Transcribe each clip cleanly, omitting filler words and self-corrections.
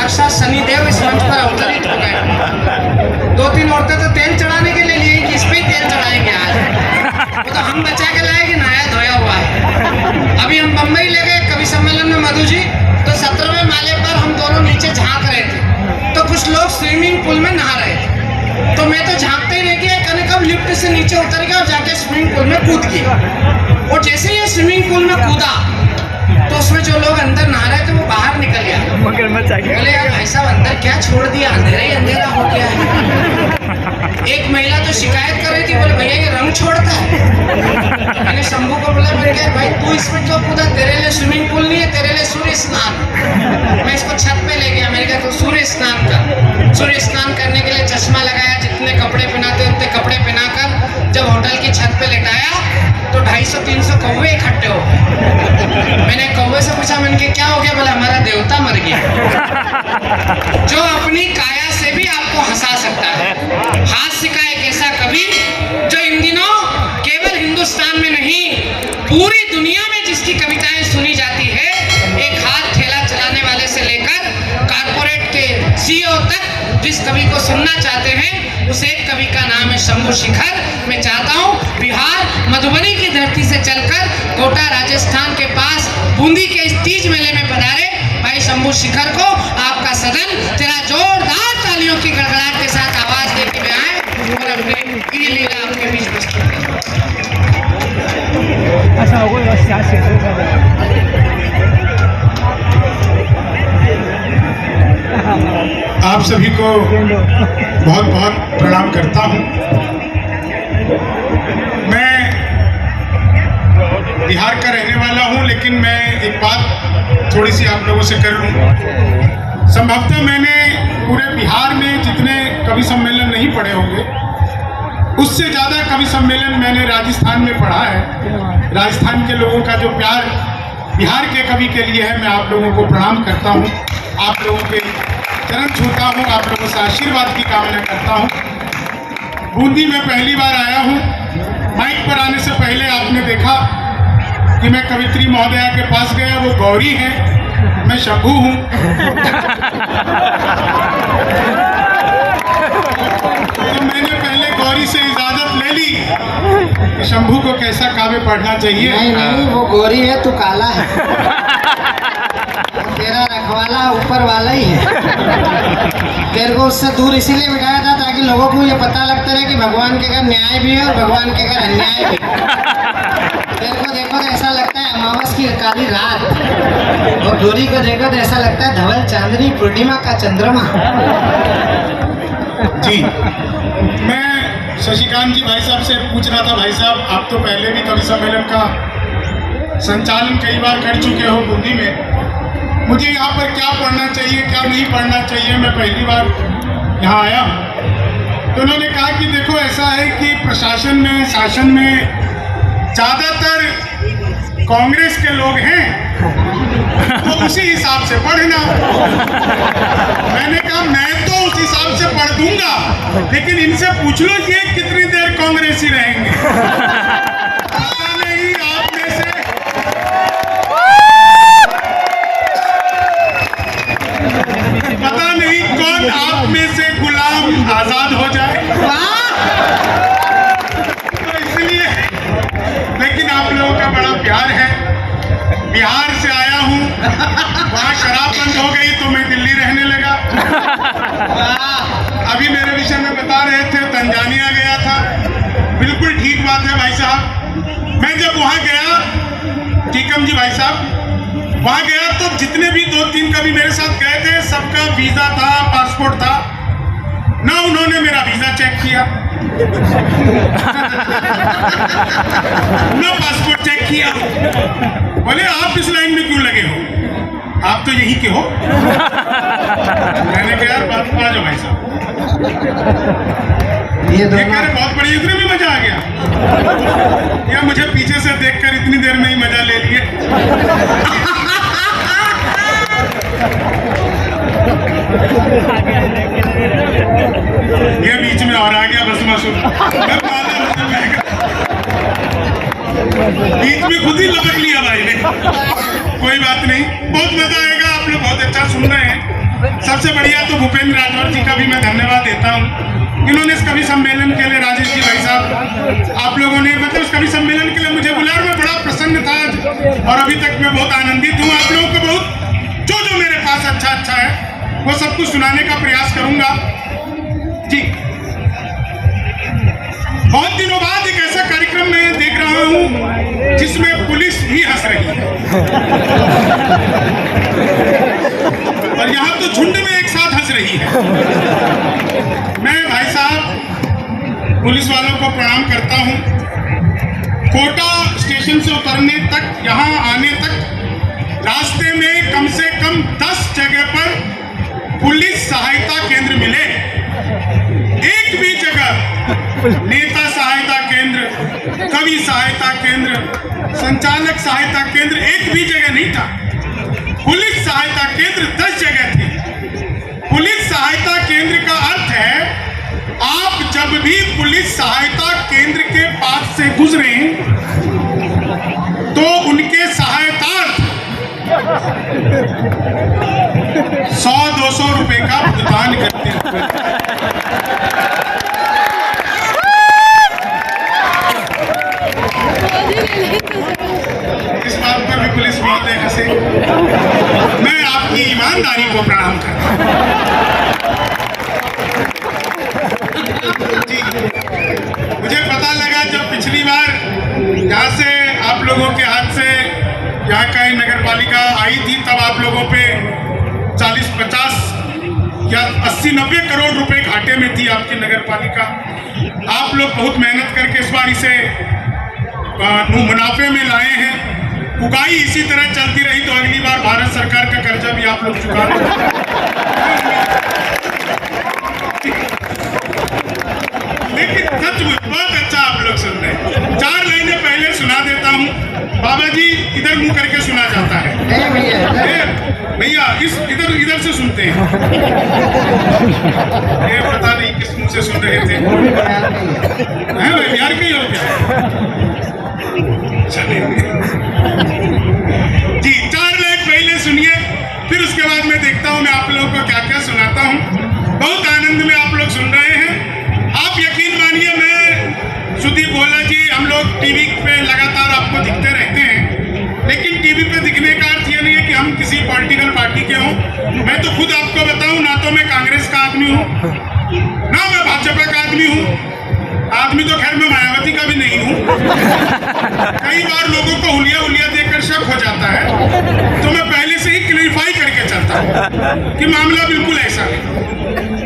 साक्षात शनिदेव इस मंच पर अवतरित हो गए। 2-3 औरतें तो तेल चढ़ाने के लिए लिए कि इस पे तेल चढ़ाएंगे आज। वो तो हम बचा के लाए कि नहाया धोया हुआ है। अभी हम बम्बई ले गए कवि सम्मेलन में मधु जी, तो 17वें माले पर हम दोनों नीचे झांक रहे थे, तो कुछ लोग स्विमिंग पूल में नहा रहे थे। तो मैं तो झांकते ही रह गया, कने कब लिफ्ट से नीचे उतर गया और जाके स्विमिंग पूल में कूद गया। और जैसे ही स्विमिंग पूल में कूदा तो उसमें जो लोग अंदर नहा रहे थे वो बाहर निकल गया। बोले यार भाई साहब अंदर क्या छोड़ दिया, अंधेरा ही अंधेरा हो गया है। एक महिला तो शिकायत कर रही थी, बोले भैया ये रंग छोड़ता है। मैंने शंभू को बोला भाई तू इसमें क्यों कूदा, तेरे लिए स्विमिंग पूल नहीं है, तेरे लिए सूर्य स्नान। मैं इसको छत पे ले गया, मैंने कहा तो सूर्य स्नान कर। सूर्य स्नान करने के लिए चश्मा लगाया, जितने कपड़े पहनाते उतने कपड़े पहनाकर जब होटल की छत पे लेटाया तो 250-300 कौवे इकट्ठे हो गए। मैंने कौवे से पूछा, मैंने कहा क्या हो गया, बोला हमारा देवता मर गया। जो अपनी काया से भी आपको हंसा सकता है। हास्य का एक ऐसा कवि जो इन दिनों केवल हिंदुस्तान में नहीं पूरी दुनिया में जिसकी कविताएं सुनी जाती है, एक हाथ ठेला चलाने वाले से लेकर कारपोरेट के CEO तक जिस कवि को सुनना चाहते हैं उस एक कवि का नाम है शंभू शिखर। मैं चाहता हूँ बिहार मधुबनी की धरती से चलकर कोटा राजस्थान के पास बूंदी के इस तीज मेले में पधारे भाई शंभू शिखर को आपका सदन तेरा जोरदार तालियों की गड़गड़ाहट के साथ आवाज देके में आए और अपनी ये लीला आपके बीच प्रस्तुत करें। आप सभी को बहुत बहुत प्रणाम करता हूं। मैं बिहार का रहने वाला हूं, लेकिन मैं एक बात थोड़ी सी आप लोगों से कर लूं। संभवतः मैंने पूरे बिहार में जितने कवि सम्मेलन नहीं पढ़े होंगे उससे ज़्यादा कवि सम्मेलन मैंने राजस्थान में पढ़ा है। राजस्थान के लोगों का जो प्यार बिहार के कवि के लिए है, मैं आप लोगों को प्रणाम करता हूं, आप लोगों के चरण छूता हूं, आप लोगों से आशीर्वाद की कामना करता हूं। बूंदी में पहली बार आया हूं। माइक पर आने से पहले आपने देखा कि मैं कवित्री महोदया के पास गया, वो गौरी हैं, मैं शंभू हूं। तो मैंने पहले गौरी से इजाजत ले ली कि शंभू को कैसा काव्य पढ़ना चाहिए। नहीं वो गोरी है, तू काला है। तेरा रखवाला ऊपर वाला ही है। तेरे को उससे दूर इसीलिए बिठाया था ताकि लोगों को ये पता लगता रहे कि भगवान के घर न्याय भी है और भगवान के घर अन्याय भी है। तेरे को देखो तो ऐसा लगता है अमावस की काली रात, और गोरी को देखो तो ऐसा लगता है धवल चांदनी पूर्णिमा का चंद्रमा। जी, मैं शशिकांत जी भाई साहब से पूछ रहा था, भाई साहब आप तो पहले भी कवि सम्मेलन का संचालन कई बार कर चुके हो बूंदी में, मुझे यहाँ पर क्या पढ़ना चाहिए क्या नहीं पढ़ना चाहिए, मैं पहली बार यहाँ आया हूँ। तो उन्होंने कहा कि देखो ऐसा है कि प्रशासन में शासन में ज़्यादातर कांग्रेस के लोग हैं, तो उसी हिसाब से पढ़ना। मैंने कहा मैं तो उस हिसाब से पढ़ दूंगा, लेकिन इनसे पूछ लो ये कितनी देर कांग्रेसी रहेंगे। पता नहीं आप में से कौन आप में से गुलाम आजाद हो जाए। तो इसलिए, लेकिन आप लोगों का बड़ा प्यार है। बिहार से आया हूँ, वहाँ शराब बंद हो गई तो मैं दिल्ली रहने लगा। अभी मेरे विषय में बता रहे थे तंजानिया गया था, बिल्कुल ठीक बात है भाई साहब। मैं जब वहाँ गया, टीकम जी भाई साहब, वहाँ गया तो जितने भी 2-3 कवि मेरे साथ गए थे सबका वीजा था, पासपोर्ट था ना, उन्होंने मेरा वीजा चेक किया ना पासपोर्ट चेक किया। बोले आप इस लाइन में क्यों लगे हो, आप तो यहीं के हो। मैंने कहा यार बात आ जाओ भाई साहब, ये बहुत बड़ी, इतने में मजा आ गया या मुझे पीछे से देखकर इतनी देर में ही मजा ले लिए। ये बीच में और आ गया बस मासूम, बीच में खुद ही लपक लिया भाई ने। कोई बात नहीं, बहुत मजा आएगा, आप लोग बहुत अच्छा सुन रहे हैं। सबसे बढ़िया तो भूपेंद्र राठौर जी का भी मैं धन्यवाद देता हूँ। इन्होंने इस कवि सम्मेलन के लिए, राजेश जी भाई साहब, आप लोगों ने मतलब इस कवि सम्मेलन के लिए मुझे बुलाया, मैं बड़ा प्रसन्न था आज और अभी तक मैं बहुत आनंदित हूँ। आप लोगों को बहुत जो मेरे पास अच्छा है वो सब कुछ सुनाने का प्रयास करूंगा जी। बहुत दिनों बाद एक ऐसा कार्यक्रम मैं देख रहा हूँ जिसमें पुलिस भी हंस रही है और यहाँ तो झुंड में एक साथ हंस रही है। मैं भाई साहब पुलिस वालों को प्रणाम करता हूँ। कोटा स्टेशन से उतरने तक, यहाँ आने तक रास्ते में कम से कम 10 जगह पर पुलिस सहायता केंद्र मिले। एक भी जगह नेता सहायता केंद्र, कवि सहायता केंद्र, संचालक सहायता केंद्र एक भी जगह नहीं था। पुलिस सहायता केंद्र 10 जगह थे। पुलिस सहायता केंद्र का अर्थ है आप जब भी पुलिस सहायता केंद्र के पास से गुजरे तो उनके सहायतार्थ 100-200 रुपए का भुगतान करते हैं। इस बात पर भी पुलिस महोदय हंसे। मैं आपकी ईमानदारी को प्रणाम करता हूं। मुझे पता लगा जब पिछली बार यहाँ से आप लोगों के हाथ से यहाँ का नगर पालिका आई थी, तब आप लोगों पे 40-50 या 80-90 करोड़ रुपए घाटे में थी आपकी नगर पालिका। आप लोग बहुत मेहनत करके इस बार इसे मुनाफे में लाए हैं। उगाई इसी तरह चलती रही तो अगली बार भारत सरकार का कर्जा भी आप लोग चुका देंगे। लेकिन सचमुच बहुत अच्छा आप लोग सुन रहे हैं। 4 लाइनें पहले सुना देता हूँ। बाबा जी इधर मुंह करके सुना जाता है, भैया इस इधर से सुनते हैं। ये पता नहीं किस मुंह से सुन रहे थे, हैं भाई बिहार के ही हो क्या? जी 4 लाइन पहले सुनिए, फिर उसके बाद मैं देखता हूं मैं आप लोगों को क्या क्या सुनाता हूं। बहुत आनंद में आप लोग सुन रहे हैं। आप यकीन मानिए, मैं सुदीप भोला जी, हम लोग टीवी पे लगातार आपको दिखते रहते हैं, लेकिन टीवी पे दिखने का अर्थ ये नहीं है कि हम किसी पॉलिटिकल पार्टी के हों। मैं तो खुद आपको बताऊं, ना तो मैं कांग्रेस का आदमी हूं, ना मैं भाजपा का आदमी हूं। आदमी तो खैर मैं मायावती का भी नहीं हूं। कई बार लोगों को हुलिया देखकर शक हो जाता है, तो मैं पहले से ही क्लैरिफाई करके चलता हूं कि मामला बिल्कुल ऐसा है।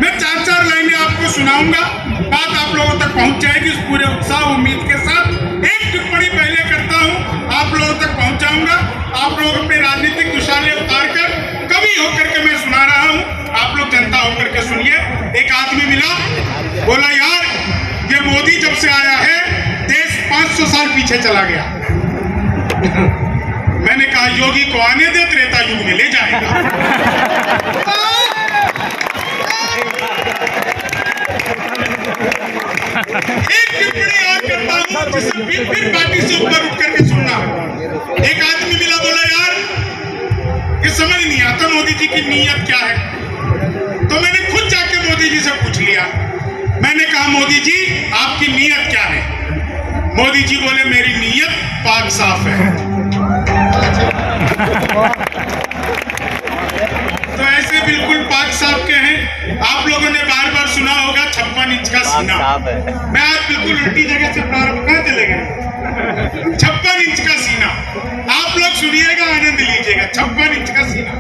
मैं 4 लाइनें आपको सुनाऊंगा, बात आप लोगों तक पहुंच जाएगी। इस पूरे उत्साह उम्मीद के साथ एक टिप्पणी पहले करता हूं, आप लोगों तक पहुंचाऊंगा। आप लोगों पे राजनीतिक दुशाले उतार कर कवि होकर के मैं सुना रहा हूं, आप लोग जनता होकर के सुनिए। एक आदमी मिला, बोला यार ये मोदी जब से आया है देश 500 साल पीछे चला गया। मैंने कहा योगी को आने दे, त्रेता युग में ले जाएगा। एक टिप्पणी और करता हूं जिसे फिर पार्टी से ऊपर उठ करके सुनना। एक आदमी मिला, बोला यार ये समझ नहीं आता मोदी जी की नीयत क्या है। तो मैंने खुद जाके मोदी जी से पूछ लिया। मैंने कहा मोदी जी आपकी नीयत क्या है? मोदी जी बोले मेरी नीयत पाक साफ है। तो ऐसे बिल्कुल पाक साफ के हैं। आप लोगों ने बार सुना होगा 56 इंच का सीना। मैं आज बिल्कुल उल्टी जगह से प्रारंभ कहाँ चले गए। 56 इंच का सीना आप लोग सुनिएगा, आनंद लीजिएगा। 56 इंच का सीना,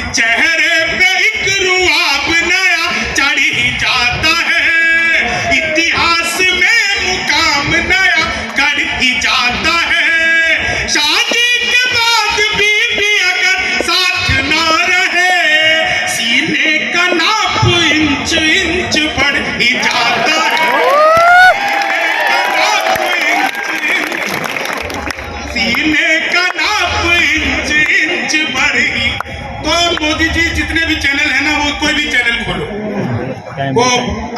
चेहरे पे एक रुआब नया चढ़ ही जाता है, इतिहास में मुकाम नया कर ही जाता है। शादी के बाद बीवी अगर साथ ना रहे, सीने का नाप इंच बढ़ ही जाता है। सीने का नाप इंच बढ़ ही। तो मोदी जी जितने भी चैनल है ना, वो कोई भी चैनल खोलो, वो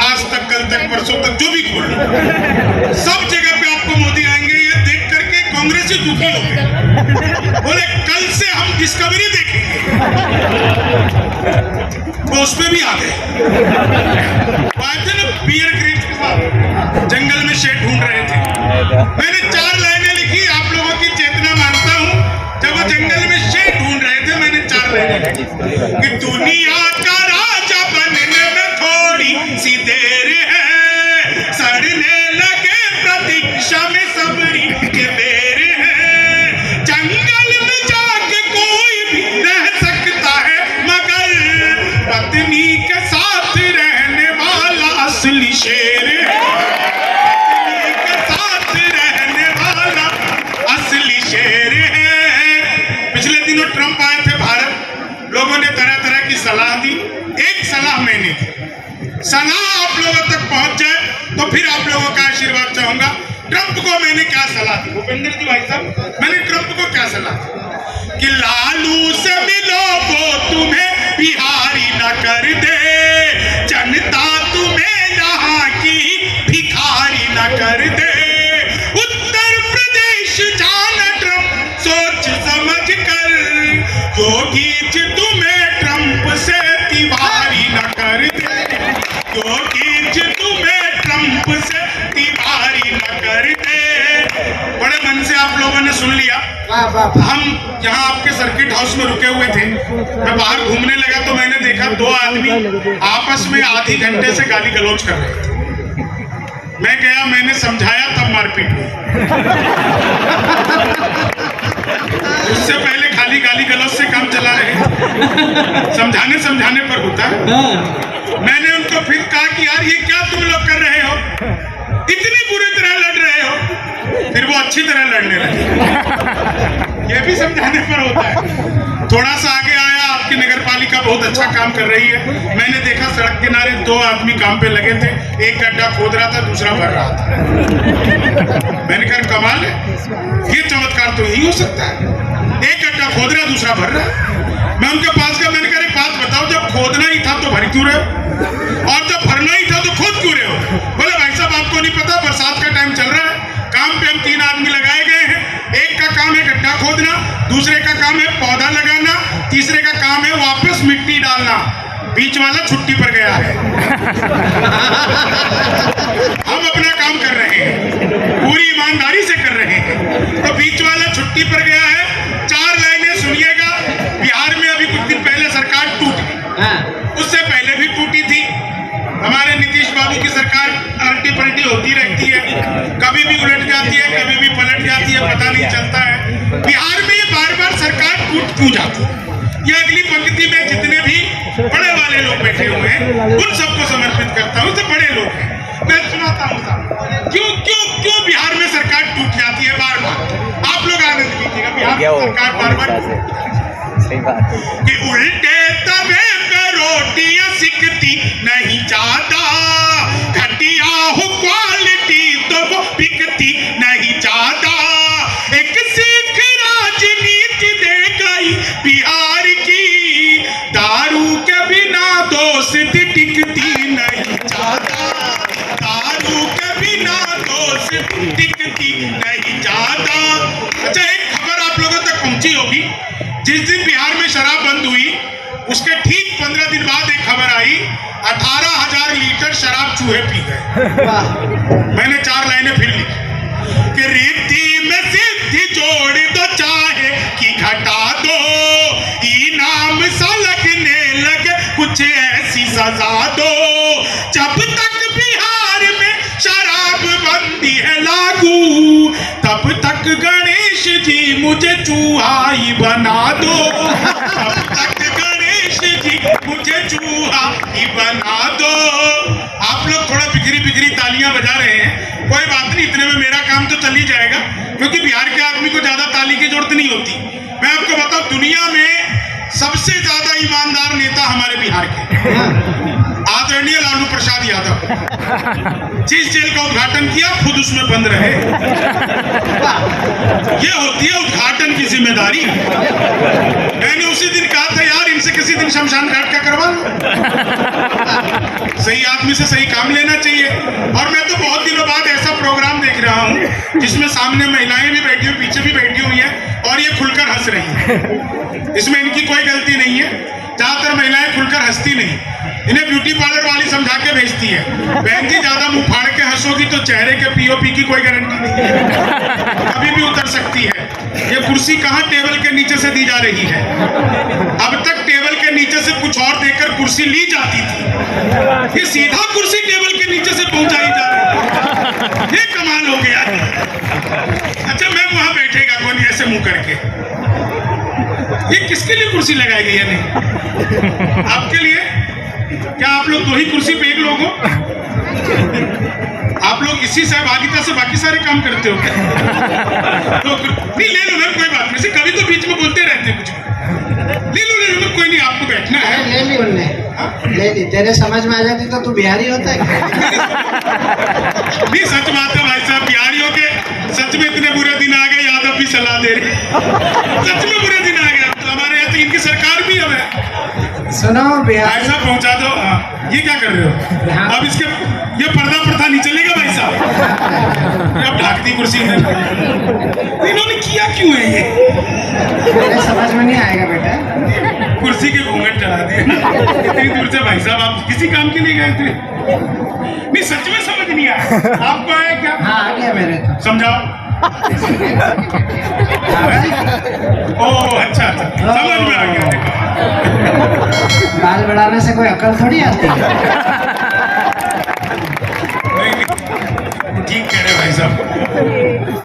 आज तक, कल तक, परसों तक, जो भी खोलो, सब जगह पे आपको मोदी आएंगे। ये देख करके कांग्रेस से दुखी हो गए, बोले कल से हम डिस्कवरी देखेंगे। वो उस पे भी आ गए। आए थे ना बियर ग्रिल्स के साथ, जंगल में शेड ढूंढ रहे थे। मैंने 4 लाइनें लिखी, आप लोगों की चेतना मानता हूँ। जब वो जंगल में शेड ढूंढ रहे थे, मैंने 4 लाइनें लिखी कि दुनिया का राजा बनने में थोड़ी सी देर है, सड़ने लगे प्रतीक्षा में सबरी के बेर है, जंगल में जाके कोई भी रह सकता है, मगर पत्नी के साथ रहने वाला असली शेर है, पत्नी के साथ रहने वाला असली शेर है। पिछले दिनों ट्रंप आए थे भारत, लोगों ने तरह तरह की सलाह दी। एक सलाह मैंने दी, सलाह आप लोगों तक पहुंच जाए तो फिर आप लोगों का आशीर्वाद चाहूंगा। ट्रंप को मैंने क्या सलाह दी, भूपेंद्र जी भाई साहब, मैंने ट्रंप को क्या सलाह दी कि लालू से मिलो वो तुम्हें बिहारी न कर दे, जनता तुम्हें यहाँ की भिखारी न कर दे, उत्तर प्रदेश जाना ट्रंप सोच समझ कर, योगी जी तुम्हें ट्रंप से तिवारी न कर दे, योगी जी तुम्हें ट्रंप से तिवारी न कर दे। बड़े मन से आप लोगों ने सुन लिया। हम यहाँ आपके सर्किट हाउस में रुके हुए थे, मैं बाहर घूमने लगा तो मैंने देखा 2 आदमी आपस में आधी घंटे से गाली गलौज कर रहे थे। मैं गया, मैंने समझाया, तब मारपीट हुई। उससे पहले खाली गाली गलौज से काम चला रहे, समझाने पर होता है। मैंने उनको फिर कहा कि यार ये क्या तुम लोग कर रहे हो, इतनी बुरी तरह लड़ रहे हो। फिर वो अच्छी तरह लड़ने लगे, ये भी समझाने पर होता है। थोड़ा सा आगे आया, आपकी नगर पालिका बहुत अच्छा काम कर रही है। मैंने देखा सड़क किनारे 2 आदमी काम पे लगे थे, एक गड्ढा खोद रहा था, दूसरा भर रहा था। मैंने कहा कमाल है, ये चमत्कार तो यही हो सकता है, एक गड्ढा खोद रहा, दूसरा भर रहा। मैं उनके पास गया, मैंने कहा एक बात बताओ, जब खोदना ही था तो भर क्यों रहे हो, और जब भरना ही था तो खोद क्यों रहे हो? बोले भाई साहब आपको नहीं पता, बरसात का टाइम चल रहा है, काम पे हम 3 आदमी लगाए गए हैं। एक का काम है गड्ढा खोदना, दूसरे का काम है पौधा लगाना, तीसरे का काम है वापस मिट्टी डालना। बीच वाला छुट्टी पर गया है। हम अपना काम कर रहे हैं, पूरी ईमानदारी से कर रहे हैं, तो बीच वाला छुट्टी पर गया है। 4 लाइनें सुनिएगा। बिहार में अभी कुछ दिन पहले सरकार टूट गई, उससे पहले भी टूटी थी। हमारे नीतीश बाबू की सरकार अल्टी पलटी होती रहती है, कभी भी उलट जाती है, कभी भी पलट जाती है, पता नहीं चलता है। बिहार में ये बार-बार सरकार टूट क्यों जाती है? ये अगली पंक्ति में जितने भी बड़े वाले लोग बैठे हुए हैं, उन सबको समर्पित करता हूँ। तो बड़े लोग हैं, मैं सुनाता हूँ साहब, क्यों बिहार में सरकार टूट जाती है बार-बार। आप लोग आनंद लीजिएगा, बिहार में सरकार बार-बार कि उल्टे तवे पे रोटियां सिकती नहीं ज्यादा, घटिया हो क्वालिटी तो वो बिकती नहीं ज्यादा। एक सिख राजनीति दे गई बिहार की, दारू के बिना दोस्ती टिकती नहीं ज्यादा, दारू के बिना दोस्ती टिकती नहीं ज्यादा। अच्छा, एक खबर आप लोगों तक पहुंची होगी, जिस दिन बिहार में शराब बंद हुई उसके ठीक 15 दिन बाद एक खबर आई, 18,000 लीटर शराब चूहे पी गए। मैंने 4 लाइनें फिर लिखी कि रिद्धि में सिद्धि जोड़ दो, चाहे कि घटा दो, इनाम सा लगने लगे कुछ ऐसी सजा दो। जब तक बिहार में शराब बंदी है लागू, तब तक गणेश जी मुझे चूहा ही बना दो, तब तक गणेश जी मुझे चूहा ही बना दो। आप लोग थोड़ा बिखरी तालियां बजा रहे हैं, कोई बात नहीं, इतने में मेरा काम तो चल ही जाएगा, क्योंकि बिहार के आदमी को ज्यादा ताली की जरूरत नहीं होती। मैं आपको बताऊं, दुनिया में सबसे ज्यादा ईमानदार नेता हमारे बिहार के आदरणीय लालू प्रसाद यादव। जिस जेल का उद्घाटन किया खुद उसमें बंद रहे। ये होती है उद्घाटन की जिम्मेदारी। मैंने उसी दिन कहा था यार इनसे किसी दिन शमशान घाट का करवा लो। सही आदमी से सही काम लेना चाहिए। और मैं तो बहुत दिनों बाद ऐसा प्रोग्राम देख रहा हूँ जिसमें सामने महिलाएं भी बैठी हुई, पीछे भी बैठी हुई हैं और ये खुलकर हंस रही हैं। इसमें इनकी कोई गलती नहीं है। जहां तक ज्यादातर महिलाएं खुलकर हंसती नहीं, इन्हें ब्यूटी पार्लर वाली समझा के भेजती है। बहन जी ज्यादा मुंह फाड़ के हंसोगी तो चेहरे के पीओपी की कोई गारंटी नहीं है, कभी भी उतर सकती है। ये कुर्सी कहाँ टेबल के नीचे से दी जा रही है, अब तक टेबल के नीचे से कुछ और देकर कुर्सी ली जाती थी, ये सीधा कुर्सी टेबल के नीचे से पहुंचाई जा रही है। ये कमाल हो गया। अच्छा मैं वहां बैठेगा कौन ऐसे मुंह करके? ये किसके लिए कुर्सी लगाई गई है? नहीं आपके लिए? क्या आप लोग दो ही कुर्सी पे एक लोग हो? आप लोग इसी सहभागिता से बाकी सारे काम करते हो क्या? तो नहीं ले लो ना, कोई बात नहीं, कभी तो बीच में बोलते रहते कुछ, ले लो कोई नहीं, आपको बैठना है। ले ली उनने, ले ली। तेरे समझ में आ जाती तो तू बिहारी होता है। नहीं सच बात है भाई साहब, बिहारियों के सच में इतने बुरे दिन आ गए, यादव भी सलाह दे रहे, सच में बुरे दिन आ गए। तो हमारे यहाँ तो इनकी सरकार भी है। सुनो बिहार ऐसा पहुंचा दो। हाँ, ये क्या कर रहे हो? अब इसके ये पर्दा प्रथा नहीं चलेगा भाई साहब। अब ढाक दी कुर्सी ने, इन्होंने किया क्यों है ये? मेरे समझ में नहीं आएगा बेटा। कुर्सी के घूंघट चढ़ा दिए इतनी दूर से। भाई साहब आप किसी काम के लिए गए थे? नहीं सच में समझ नहीं आया। आपको आया क्या? हाँ आ गया मेरे तो। समझाओ। ओह अच्छा समझ में आ गया। बाल बढ़ाने से कोई अकल थोड़ी आती है। ठीक कह रहे भाई साहब।